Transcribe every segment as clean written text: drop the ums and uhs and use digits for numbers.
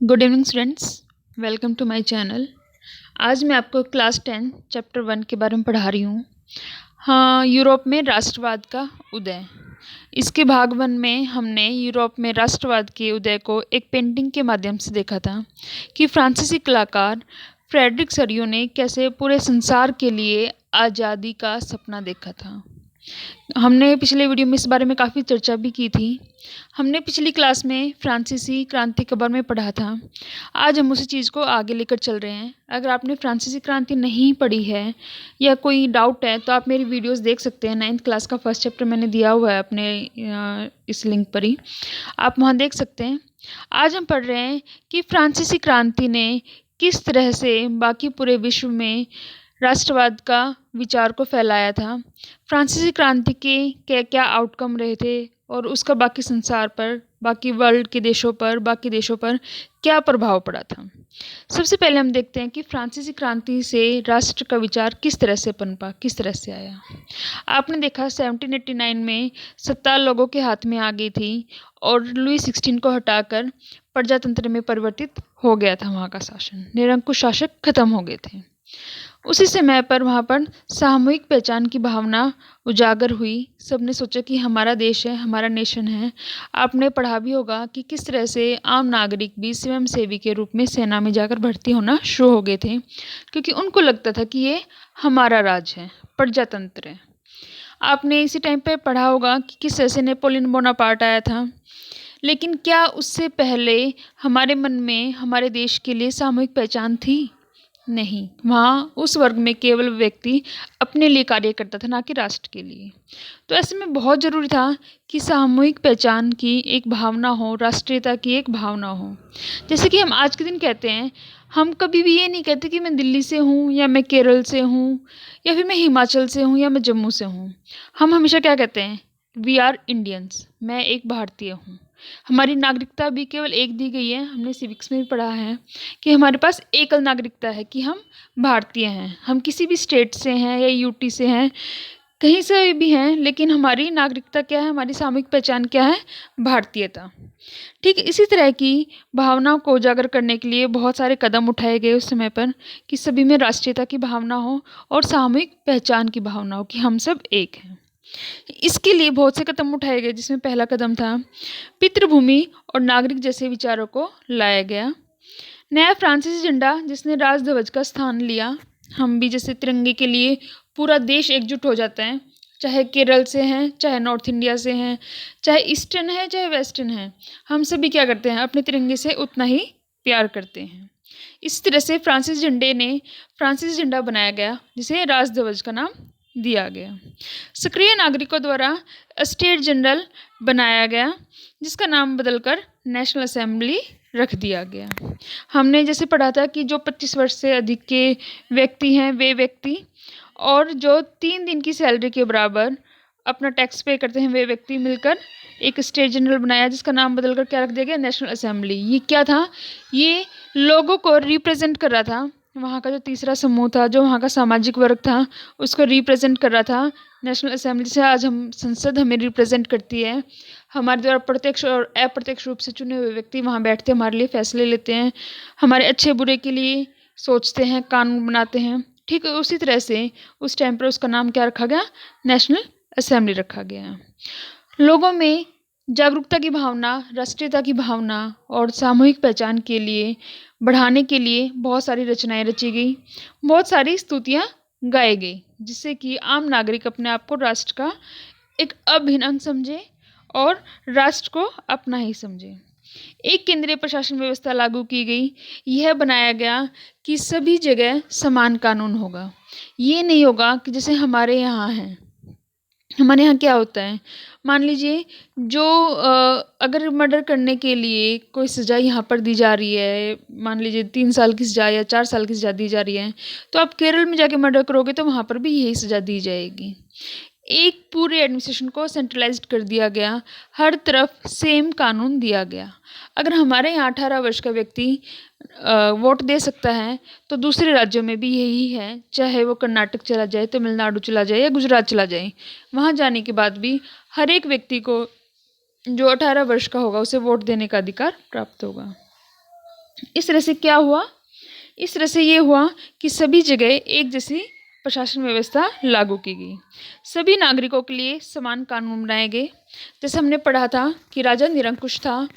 Good evening students, welcome to my channel. आज मैं आपको क्लास 10 चैप्टर 1 के बारे में पढ़ा रही हूँ। हाँ, यूरोप में राष्ट्रवाद का उदय। इसके भाग 1 में हमने यूरोप में राष्ट्रवाद के उदय को एक पेंटिंग के माध्यम से देखा था कि फ्रांसीसी कलाकार फ्रेडरिक सरियो ने कैसे पूरे संसार के लिए आज़ादी का सपना देखा था। हमने पिछले वीडियो में इस बारे में काफ़ी चर्चा भी की थी। हमने पिछली क्लास में फ्रांसीसी क्रांति के बारे में पढ़ा था। आज हम उसी चीज़ को आगे लेकर चल रहे हैं। अगर आपने फ्रांसीसी क्रांति नहीं पढ़ी है या कोई डाउट है तो आप मेरी वीडियोस देख सकते हैं। 9th क्लास का फर्स्ट चैप्टर मैंने दिया हुआ है अपने इस लिंक पर ही, आप वहाँ देख सकते हैं। आज हम पढ़ रहे हैं कि फ्रांसीसी क्रांति ने किस तरह से बाकी पूरे विश्व में राष्ट्रवाद का विचार को फैलाया था। फ्रांसीसी क्रांति के क्या क्या आउटकम रहे थे और उसका बाकी संसार पर, बाकी वर्ल्ड के देशों पर क्या प्रभाव पड़ा था। सबसे पहले हम देखते हैं कि फ्रांसीसी क्रांति से राष्ट्र का विचार किस तरह से पनपा, किस तरह से आया। आपने देखा 1789 में सत्ता लोगों के हाथ में आ गई थी और लुई 16 को हटाकर प्रजातंत्र में परिवर्तित हो गया था। वहाँ का शासन, निरंकुश शासक खत्म हो गए थे। उसी समय पर वहाँ पर सामूहिक पहचान की भावना उजागर हुई। सबने सोचा कि हमारा देश है, हमारा नेशन है। आपने पढ़ा भी होगा कि किस तरह से आम नागरिक भी स्वयंसेवी के रूप में सेना में जाकर भर्ती होना शुरू हो गए थे, क्योंकि उनको लगता था कि ये हमारा राज है, प्रजातंत्र है। आपने इसी टाइम पे पढ़ा होगा कि किस तरह से नेपोलियन बोनापार्ट आया था। लेकिन क्या उससे पहले हमारे मन में हमारे देश के लिए सामूहिक पहचान थी? नहीं, वहाँ उस वर्ग में केवल व्यक्ति अपने लिए कार्य करता था, ना कि राष्ट्र के लिए। तो ऐसे में बहुत ज़रूरी था कि सामूहिक पहचान की एक भावना हो, राष्ट्रीयता की एक भावना हो। जैसे कि हम आज के दिन कहते हैं, हम कभी भी ये नहीं कहते कि मैं दिल्ली से हूँ या मैं केरल से हूँ या फिर मैं हिमाचल से हूँ या मैं जम्मू से हूँ। हम हमेशा क्या कहते हैं? वी आर इंडियंस, मैं एक भारतीय हूँ। हमारी नागरिकता भी केवल एक दी गई है। हमने सिविक्स में भी पढ़ा है कि हमारे पास एकल नागरिकता है, कि हम भारतीय हैं। हम किसी भी स्टेट से हैं या यूटी से हैं, कहीं से भी हैं, लेकिन हमारी नागरिकता क्या है, हमारी सामूहिक पहचान क्या है? भारतीयता। ठीक इसी तरह की भावनाओं को उजागर करने के लिए बहुत सारे कदम उठाए गए उस समय पर, कि सभी में राष्ट्रीयता की भावना हो और सामूहिक पहचान की भावना हो, कि हम सब एक हैं। इसके लिए बहुत से कदम उठाए गए, जिसमें पहला कदम था पितृभूमि और नागरिक जैसे विचारों को लाया गया। नया फ्रांसीसी झंडा जिसने राजध्वज का स्थान लिया। हम भी जैसे तिरंगे के लिए पूरा देश एकजुट हो जाता है, चाहे केरल से हैं, चाहे नॉर्थ इंडिया से हैं, चाहे ईस्टर्न है, चाहे वेस्टर्न है, हम सभी क्या करते हैं? अपने तिरंगे से उतना ही प्यार करते हैं। इस तरह से फ्रांसीसी झंडा बनाया गया, जिसे राजध्वज का नाम दिया गया। सक्रिय नागरिकों द्वारा स्टेट जनरल बनाया गया, जिसका नाम बदलकर नेशनल असेंबली रख दिया गया। हमने जैसे पढ़ा था कि जो 25 वर्ष से अधिक के व्यक्ति हैं, वे व्यक्ति, और जो 3 दिन की सैलरी के बराबर अपना टैक्स पे करते हैं, वे व्यक्ति मिलकर एक स्टेट जनरल बनाया, जिसका नाम बदलकर क्या रख दिया गया? National assembly. ये क्या था? ये लोगों को रिप्रेजेंट कर रहा था। वहाँ का जो तीसरा समूह था, जो वहाँ का सामाजिक वर्ग था, उसको रिप्रेजेंट कर रहा था। नेशनल असेंबली से आज हम संसद हमें रिप्रेजेंट करती है। हमारे द्वारा प्रत्यक्ष और अप्रत्यक्ष रूप से चुने हुए व्यक्ति वहाँ बैठते हैं, हमारे लिए फैसले लेते हैं, हमारे अच्छे बुरे के लिए सोचते हैं, कानून बनाते हैं। ठीक उसी तरह से उस टाइम पर उसका नाम क्या रखा गया? नेशनल असेंबली रखा गया। लोगों में जागरूकता की भावना, राष्ट्रीयता की भावना और सामूहिक पहचान के लिए बढ़ाने के लिए बहुत सारी रचनाएं रची गई, बहुत सारी स्तुतियाँ गाई गई, जिससे कि आम नागरिक अपने आप को राष्ट्र का एक अभिन्न अंग समझे और राष्ट्र को अपना ही समझे। एक केंद्रीय प्रशासन व्यवस्था लागू की गई। यह बनाया गया कि सभी जगह समान कानून होगा। ये नहीं होगा कि जैसे हमारे यहाँ है, हमारे यहाँ क्या होता है, मान लीजिए जो अगर मर्डर करने के लिए कोई सज़ा यहाँ पर दी जा रही है, मान लीजिए 3 साल की सज़ा या 4 साल की सज़ा दी जा रही है, तो आप केरल में जाके मर्डर करोगे तो वहाँ पर भी यही सज़ा दी जाएगी। एक पूरे एडमिनिस्ट्रेशन को सेंट्रलाइज्ड कर दिया गया, हर तरफ सेम कानून दिया गया। अगर हमारे यहाँ 18 वर्ष का व्यक्ति वोट दे सकता है, तो दूसरे राज्यों में भी यही है, चाहे वो कर्नाटक चला जाए, तमिलनाडु चला जाए या गुजरात चला जाए। वहाँ जाने के बाद भी हर एक व्यक्ति को जो 18 वर्ष का होगा उसे वोट देने का अधिकार प्राप्त होगा। इस तरह से क्या हुआ? इस तरह से ये हुआ कि सभी जगह एक जैसी प्रशासन व्यवस्था लागू की गई। सभी नागरिकों के लिए समान कानून बनाए गए। जैसे हमने पढ़ा था कि राजा निरंकुश था,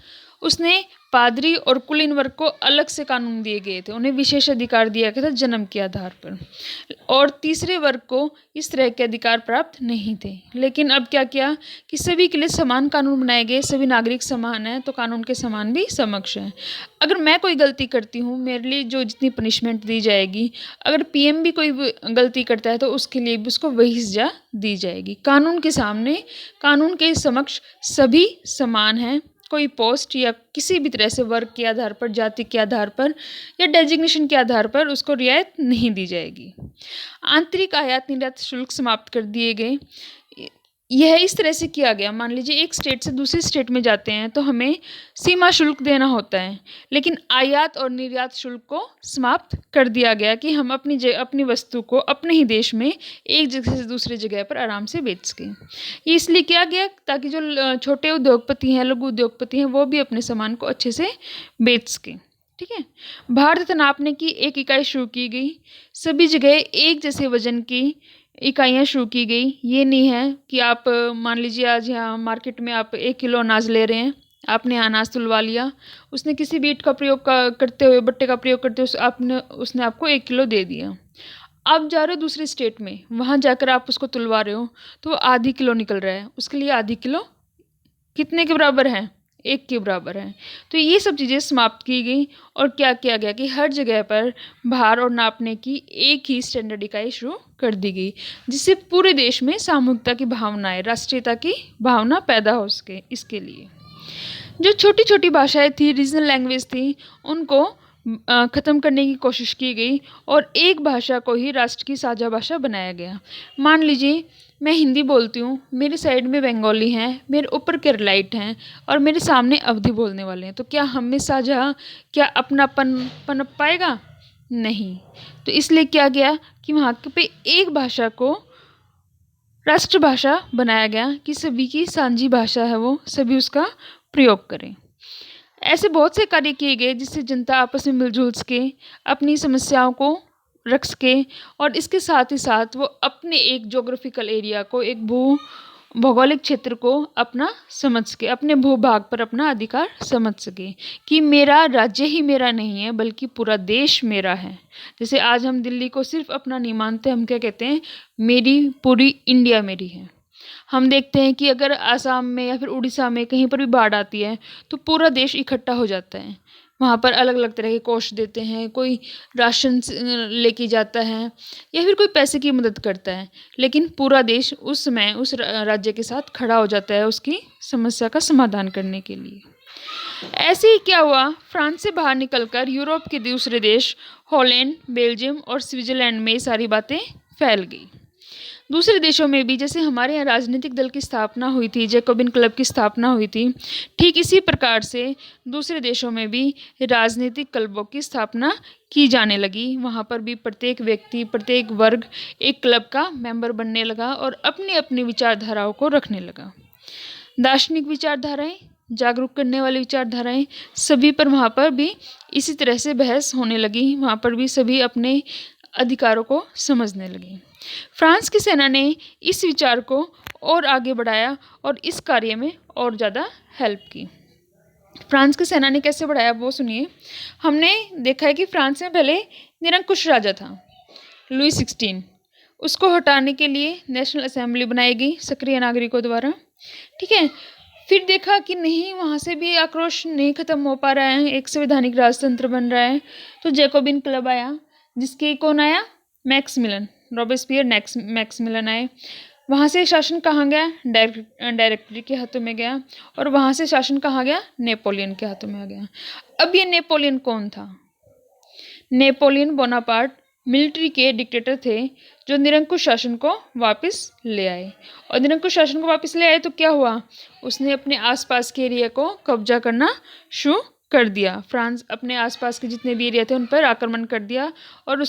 उसने पादरी और कुलीन वर्ग को अलग से कानून दिए गए थे, उन्हें विशेष अधिकार दिया गया था जन्म के आधार पर, और तीसरे वर्ग को इस तरह के अधिकार प्राप्त नहीं थे। लेकिन अब क्या किया कि सभी के लिए समान कानून बनाए गए, सभी नागरिक समान हैं तो कानून के समान भी समक्ष हैं। अगर मैं कोई गलती करती हूँ, मेरे लिए जो जितनी पनिशमेंट दी जाएगी, अगर पीएम भी कोई गलती करता है तो उसके लिए भी उसको वही सजा दी जाएगी। कानून के सामने, कानून के समक्ष सभी समान हैं। कोई पोस्ट या किसी भी तरह से वर्ग के आधार पर, जाति के आधार पर या डेजिग्नेशन के आधार पर उसको रियायत नहीं दी जाएगी। आंतरिक आयात निर्यात शुल्क समाप्त कर दिए गए। यह इस तरह से किया गया, मान लीजिए एक स्टेट से दूसरी स्टेट में जाते हैं तो हमें सीमा शुल्क देना होता है, लेकिन आयात और निर्यात शुल्क को समाप्त कर दिया गया कि हम अपनी वस्तु को अपने ही देश में एक जगह से दूसरी जगह पर आराम से बेच सकें। ये इसलिए किया गया ताकि जो छोटे उद्योगपति हैं, लघु उद्योगपति हैं, वो भी अपने सामान को अच्छे से बेच सकें। ठीक है। भार तथा नापने की एक इकाई शुरू की गई। सभी जगह एक जैसे वजन की इकाइयाँ शुरू की गई। ये नहीं है कि आप मान लीजिए आज यहाँ मार्केट में आप 1 किलो अनाज ले रहे हैं, आपने अनाज तुलवा लिया, उसने किसी भी ईंट का प्रयोग करते हुए, बट्टे का प्रयोग करते हुए उसने आपको 1 किलो दे दिया। आप जा रहे हो दूसरे स्टेट में, वहाँ जाकर आप उसको तुलवा रहे हो तो वो आधी किलो निकल रहा है, उसके लिए आधी किलो कितने के बराबर है? 1 के बराबर है। तो ये सब चीज़ें समाप्त की गई और क्या किया गया कि हर जगह पर भार और नापने की एक ही स्टैंडर्ड इकाई शुरू कर दी गई, जिससे पूरे देश में सामूहिकता की भावनाएं, राष्ट्रीयता की भावना पैदा हो सके। इसके लिए जो छोटी छोटी भाषाएं थी, रीजनल लैंग्वेज थी, उनको ख़त्म करने की कोशिश की गई और एक भाषा को ही राष्ट्र की साझा भाषा बनाया गया। मान लीजिए मैं हिंदी बोलती हूँ, मेरे साइड में बंगाली हैं, मेरे ऊपर केरलाइट हैं और मेरे सामने अवधी बोलने वाले हैं, तो क्या हम में साझा, क्या अपनापन पनप पाएगा? नहीं। तो इसलिए क्या गया कि वहाँ पे एक भाषा को राष्ट्रभाषा बनाया गया कि सभी की साझी भाषा है, वो सभी उसका प्रयोग करें। ऐसे बहुत से कार्य किए गए जिससे जनता आपस में मिलजुल सके, अपनी समस्याओं को रख सके और इसके साथ ही साथ वो अपने एक ज्योग्राफिकल एरिया को, एक भौगोलिक क्षेत्र को अपना समझ सके, अपने भूभाग पर अपना अधिकार समझ सके कि मेरा राज्य ही मेरा नहीं है बल्कि पूरा देश मेरा है। जैसे आज हम दिल्ली को सिर्फ अपना नहीं मानते, हम क्या कहते हैं? मेरी पूरी इंडिया मेरी है। हम देखते हैं कि अगर आसाम में या फिर उड़ीसा में कहीं पर भी बाढ़ आती है तो पूरा देश इकट्ठा हो जाता है, वहाँ पर अलग अलग तरह के कोष देते हैं, कोई राशन लेके जाता है या फिर कोई पैसे की मदद करता है, लेकिन पूरा देश उस समय उस राज्य के साथ खड़ा हो जाता है उसकी समस्या का समाधान करने के लिए। ऐसे ही क्या हुआ, फ्रांस से बाहर निकलकर यूरोप के दूसरे देश हॉलैंड, बेल्जियम और स्विट्जरलैंड में ये सारी बातें फैल गई। दूसरे देशों में भी जैसे हमारे यहाँ राजनीतिक दल की स्थापना हुई थी, जैकोबिन क्लब की स्थापना हुई थी, ठीक इसी प्रकार से दूसरे देशों में भी राजनीतिक क्लबों की स्थापना की जाने लगी। वहाँ पर भी प्रत्येक व्यक्ति, प्रत्येक वर्ग एक क्लब का मेंबर बनने लगा और अपनी अपनी विचारधाराओं को रखने लगा। दार्शनिक विचारधाराएं, जागरूक करने वाली विचारधाराएं, सभी पर वहाँ पर भी इसी तरह से बहस होने लगी। वहाँ पर भी सभी अपने अधिकारों को समझने लगे। फ्रांस की सेना ने इस विचार को और आगे बढ़ाया और इस कार्य में और ज़्यादा हेल्प की। फ्रांस की सेना ने कैसे बढ़ाया वो सुनिए। हमने देखा है कि फ्रांस में पहले निरंकुश राजा था, लुई 16। उसको हटाने के लिए नेशनल असेंबली बनाई गई सक्रिय नागरिकों द्वारा। ठीक है। फिर देखा कि नहीं, वहाँ से भी आक्रोश नहीं खत्म हो पा रहा है, एक संवैधानिक राजतंत्र बन रहा है, तो जैकोबिन क्लब आया, जिसके कौन आया? मैक्समिलन, रॉबेस्पियर मैक्समिलन आए। वहाँ से शासन कहाँ गया? डायरेक्टरी के हाथों में गया और वहाँ से शासन कहाँ गया? नेपोलियन के हाथों में आ गया। अब ये नेपोलियन कौन था? नेपोलियन बोनापार्ट मिलिट्री के डिक्टेटर थे जो निरंकुश शासन को वापस ले आए। और निरंकुश शासन को वापस ले आए तो क्या हुआ? उसने अपने आसपास के एरिया को कब्जा करना शुरू कर दिया। फ्रांस अपने आसपास के जितने भी एरिया थे उन पर आक्रमण कर दिया और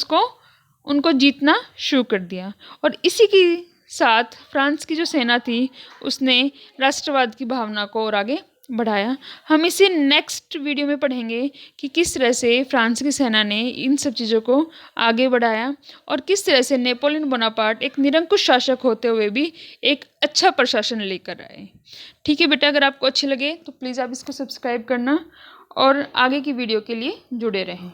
उनको जीतना शुरू कर दिया। और इसी के साथ फ्रांस की जो सेना थी उसने राष्ट्रवाद की भावना को और आगे बढ़ाया। हम इसे नेक्स्ट वीडियो में पढ़ेंगे कि किस तरह से फ्रांस की सेना ने इन सब चीज़ों को आगे बढ़ाया और किस तरह से नेपोलियन बोनापार्ट एक निरंकुश शासक होते हुए भी एक अच्छा प्रशासन लेकर आए। ठीक है बेटा, अगर आपको अच्छे लगे तो प्लीज़ आप इसको सब्सक्राइब करना और आगे की वीडियो के लिए जुड़े रहें।